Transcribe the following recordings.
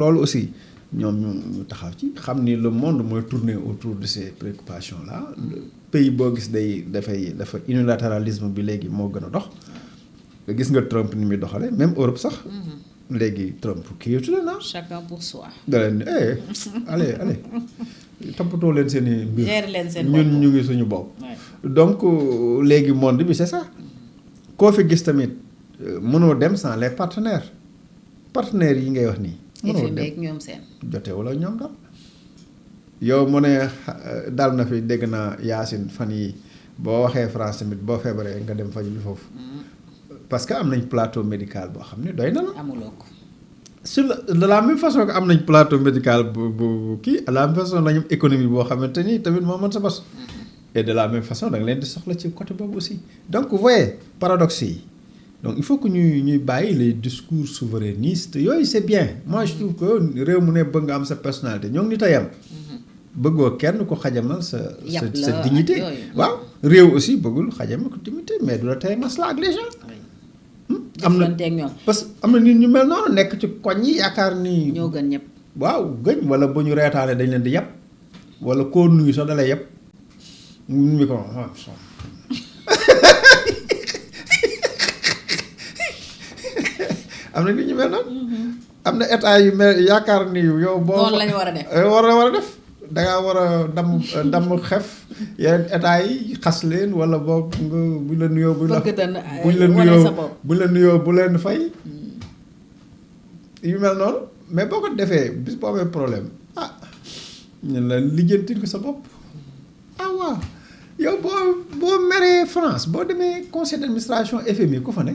loolu aussi ñoom ñu taxaw ci xam ni le monde mooy tourner autour de ces préoccupations là le pays boo gis dafa unilatéralisme bi léegi moo gën a dox gis nga Trump ni muy doxale même Europe sax léegi Trump kii yëtu la na chacun pour soi. da leen ni allez toppatoo leen seen i mbir gérer leen seen ñun ñu ngi suñu bopp donc léegi monde bi c'est ça koo fi gis tamit mënoo dem sans les partenaires yi ngay wax nii mënoo dem ñoom seen jotee wala ñoom dal yow mu ne dal na fi dégg naa Yacine fan yi boo waxee France tamit boo feebaree nga dem faju bi foofu parce que am nañ plateau médical boo xam ne doy na la amuloo ko de la même façon que am nañ plateau médical bu kii de la même façon lañu économie boo xamante ni tamit moo mën sa bos et de la même façon da nga leen di soxla ci côté boobu aussi donc vous voyez paradoxe yi donc il faut que ñuy bàyyi les discours souverainistes yooyu c'est bien moi je trouve que réew mu ne bëgg nga am sa personnalité ñoo ngi nit a yem bëggoo kenn ko xajamal sa dignité waaw réew aussi bëggul xajamal ko dignité mais du la tey masla ak les gens am na parce que am na nit ñu mel noonu nekk ci koñ yi yaakaar ni ñoo gën ñëpp waaw gëñ wala bu ñu reetaane dañ leen di yàpp wala koo nuyu sax dalay yàpp mi ko am na nit ñu mel noonu am na état yu mel yaakaar ni yow boo noonu lañu war a def war a def dangaa war a damm xef yeneen état yi xas leen wala boo nga buñ la nuyoo buñ la nuyoo bu leen fay yu mel noonu mais boo ko defee bis boo amee problème ñun la lijjantil ko sa bopp waaw yow boo meree France boo demee conseil d'administration FMI ku fa ne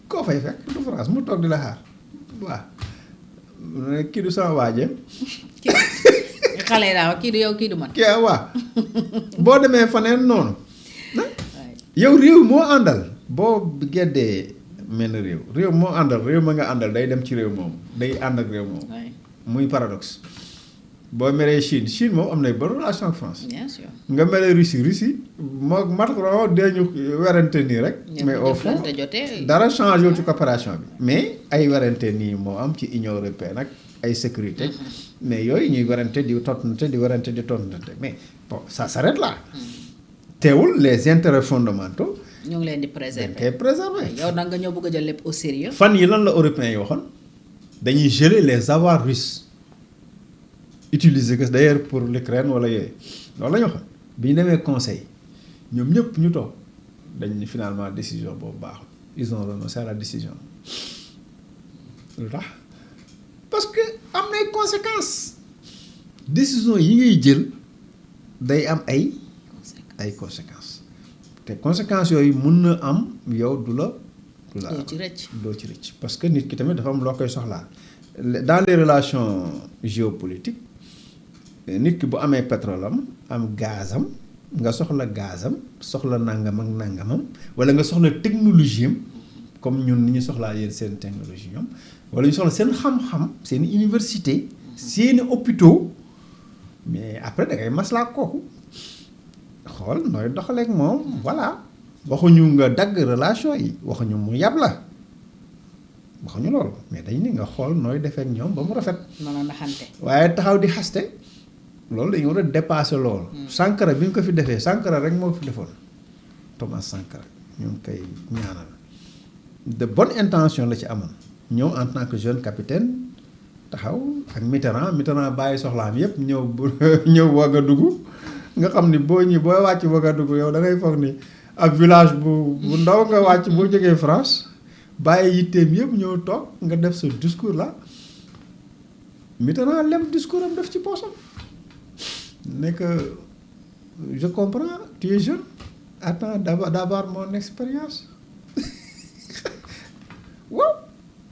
koo fay fekk du France mu toog di la xaar waaw kii du sama waajeem xale yi daaw kii du yow kii du man kii waaw boo demee faneen noonu yow réew moo àndal boo geddee mel réew moo àndal réew ma nga àndal day dem ci réew moom day ànd ak réew moom muy paradoxe boo meree Chine moom am na bonne relation ak France bien sûr nga meree Russie moo Macron dee ñu werante nii rek mais au fond dara changé wu ci coopération bi mais ay werante nii moo am ci Union européenne ak ay sécurité mais yooyu ñuy werante di tontonte di werante di tontonte mais bon ça s'arrête là teewul les intérêts fondamentaux ñu ngi leen di préserver dañ koy préserver yow nag nga ñëw bëgg a jël lépp au sérieux fan yi lan la européens yi waxoon dañuy geler les avoirs russes utiliser que d'ailleurs pour l'Ukraine wala yooyu loolu la ñu waxoon bi ñu demee conseil ñoom ñëpp ñu toog dañ ni finalement décision boobu baaxul ils ont renoncé à la décision lu tax parce que am nay conséquences décision yi ngay jël day am ay conséquences te conséquences yooyu mun na am yow doo ci rëcc parce que nit ki tamit dafa am loo koy soxlaa dans les relations géopolitiques nit ki bu amee pétrole am gazam nga soxla gazam soxla nangam ak nangamam wala nga soxla technologie am comme ñun ni ñu soxlaa yéen seen technologie ñoom wala ñu soxla seen xam-xam seen université seeni hôpitaux mais après da ngay maslaa kooku xool nooy doxaleeg moom voilà waxuñu nga dagg relation yi waxuñu mu yab la waxuñu loolu mais dañ ni nga xool nooy defee ak ñoom ba mu rafet. noonu la xante waaye taxaw di xaste loolu dañu war a dépasser loolu. Sankara bi ñu ko fi defee Sankara rek moo fi defoon Thomas Sankara ñu ngi koy ñaanal de bonne intention la ci amoon ñëw en tant que jeune capitaine taxaw ak Mitterrand bàyyi soxlaam yépp ñëw Ouagadougou nga xam ni booy wàcc Ouagadougou yow da ngay foog ni ak village bu ndaw nga wàcc boo jógee France. bàyyi yitteem yëpp ñëw toog nga def sa discours là Mitterrand lem discours am def ci poosam ne que je comprends tu es jeune attends d'avoir mon expérience waaw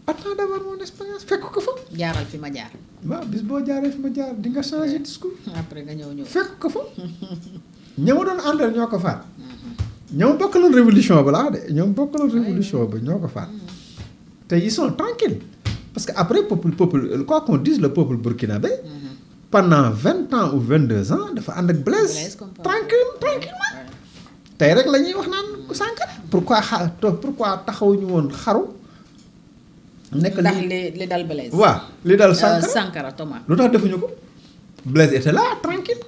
attends d'avoir mon expérience fekk ko fa. jaaral fi ma jaar. waaw bis boo jaaree fi ma jaar di nga changer discours. après nga ñëw fekk ko fa. ñoo doon àndal ñoo ko faat. ñoom bokkaloon révolution ba laa de ñoom bokkaloon révolution ba ñoo ko faat te ils sont tranquilles parce que après peuple quoi qu'on dise le peuple burkinabé pendant 20 ans ou 22 ans dafa ànd ak Blaise tranquillement tey rek la ñuy wax naan Sankara pourquoi taxawuñu woon xaru nekk ndax li dal Blaise. waaw li dal Sankara Sankara Thomas. lu tax defuñu ko Blaise était là tranquille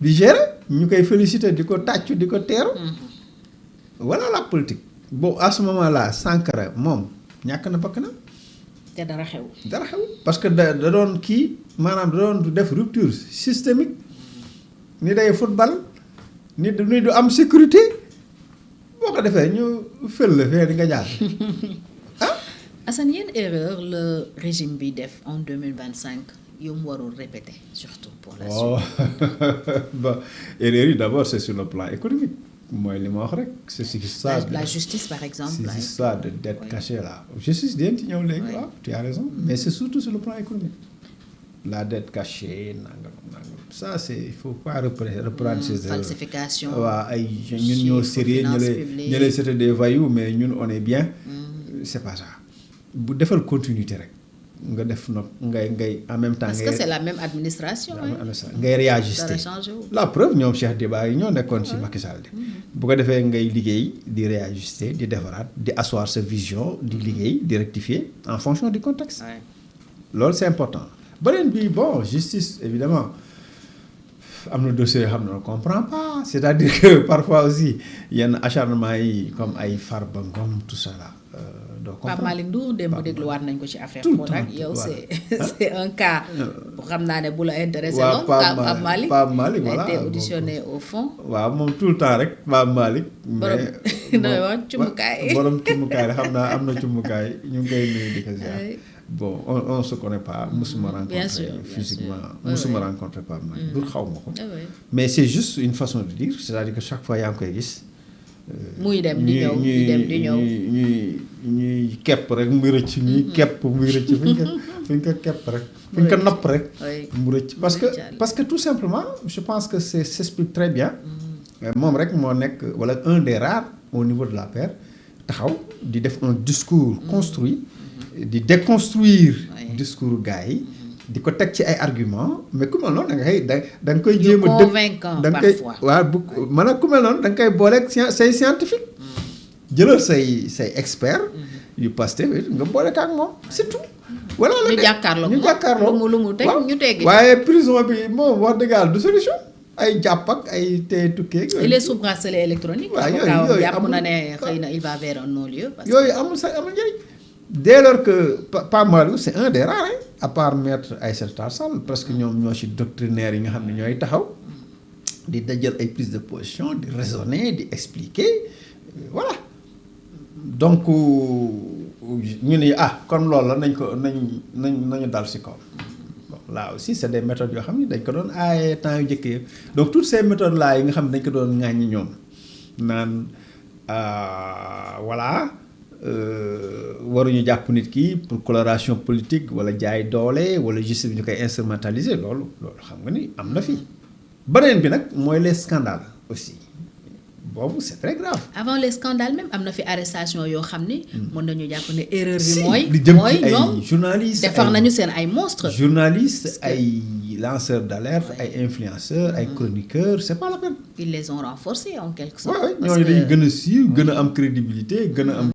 di gérer ñu koy féliciter di ko tàccu di ko teeru. voilà la politique. bon à ce moment là Sankara moom ñàkk na bakkanam. te dara xew. dara xew parce que da doon kii maanaam da doon def rupture systémique ni day football ni du am sécurité boo ko defee ñu fël la fee di nga jaar ah. Assane yenn erreur le régime bi def en 2025 yu mu warul répéter surtout pour la suite. Bon erreur yi d'abord c'est sur le plan économique. mooy li ma wax rek c'est ça. La justice par exemple. c'est ça de dette cachée là. justice dinañ ci ñëw léegi waaw tu as raison mais c'est surtout sur le plan économique. la dette cachée nangam ça c'est il faut pas reprendre ces erreurs. falsification. waaw ay ñun ñoo sérieux ñu lay c'était des voyous mais ñun on est bien. c'est pas ça bu defal continuité rek. nga def nag ngay en même temps. parce que c'est la même administration. ngay réajuster. la preuve ñoom Cheikh Diba yi ñoo nekkoon ci Macky Sall. bu ko defee ngay liggéey di réajuster di defaraat di asseoir sa vision di liggéey di rectifier en fonction du contexte. loolu c'est important. beneen bi bon justice évidemment am na dossier yoo xam ne on comprend pas c'est-à-dire que parfois aussi yenn acharnement yi comme ay Farba Ngom tout ça là. Pape Malick Ndour démb dégluwaat nañ ko ci affaire Prodac yow c'est un cas bu xam naa ne bu la intéressé lool Pape Malick voilà été auditionné au fond. waaw moom tout le temps rek Pape Malick mais nooy wax cumbukaay borom cumbukaay la xam naa am na cumbukaay ñu ngi koy nuyu di ko ziar bon on se connaît pas musuma rencontré physiquement musuma rencontré Pape Malick Ndour xaw ma ko mais c'est juste une façon de dire c'est-à-dire que chaque fois yaa ngi koy gis muy dem di ñëw muy dem di ñëw ñuy kepp rek muy rëcc ñuy kepp muy rëcc fu ñu ko kepp rek fu ñu ko napp rek mu rëcc parce que tout simplement je pense que c'est s'explique très bien moom rek moo nekk wala un des rares au niveau de l'APR taxaw di def un discours construit di déconstruire discours gars yi di ko teg ci ay arguments mais ku mel noonu da nga koy jéem a convaincant parfois waaw bu maanaam ku mel noonu da nga koy booleeg say scientifique jëlal say expert yu Pastef nga boole ak moom c'est tout. voilà ñu jàkkaarloo lu mu teg ñu teggi waaye prison bi moom wax dëgg yàlla du solution ay jàpp ak ay tey tukkee. il est sous bracelet électronique. waaw yooyu jàpp na ne xëy na il va vers un non-lieu. yooyu amul njëriñ. dès lors que Pape Malick c'est un des rares à part maître Aïssata Tall Sall parce que ñoom ñoo ci doctrinaire yi nga xam ne ñooy taxaw di dajal ay prise de position di raisonner di expliquer voilà donc ñu ne kon loolu la nañu dal ci kaw bon là aussi c'est des méthodes yoo xam ne dañ ko doon aaye temps yu njëkk yëpp donc toutes ces méthodes là yi nga xam ne dañ ko doon ŋàññi ñoom naan voilà. waruñu jàpp nit ki pour coloration politique wala jaay doole wala juste bi ñu koy instrumentaliser loolu xam nga ni am na fi beneen bi nag mooy les scandales aussi boobu c'est très grave. avant les scandales même am na fi arrestation yoo xam ni. mën nañu jàpp ne erreur bi mooy. ñoom journalistes defar nañu seen ay monstres. journalistes ay lanceurs d'alerte ay influenceurs ay chroniqueurs c'est pas la peine. ils les ont renforcés en quelque sorte. ñooñu dañu gën a siiw gën a am crédibilité gën a am.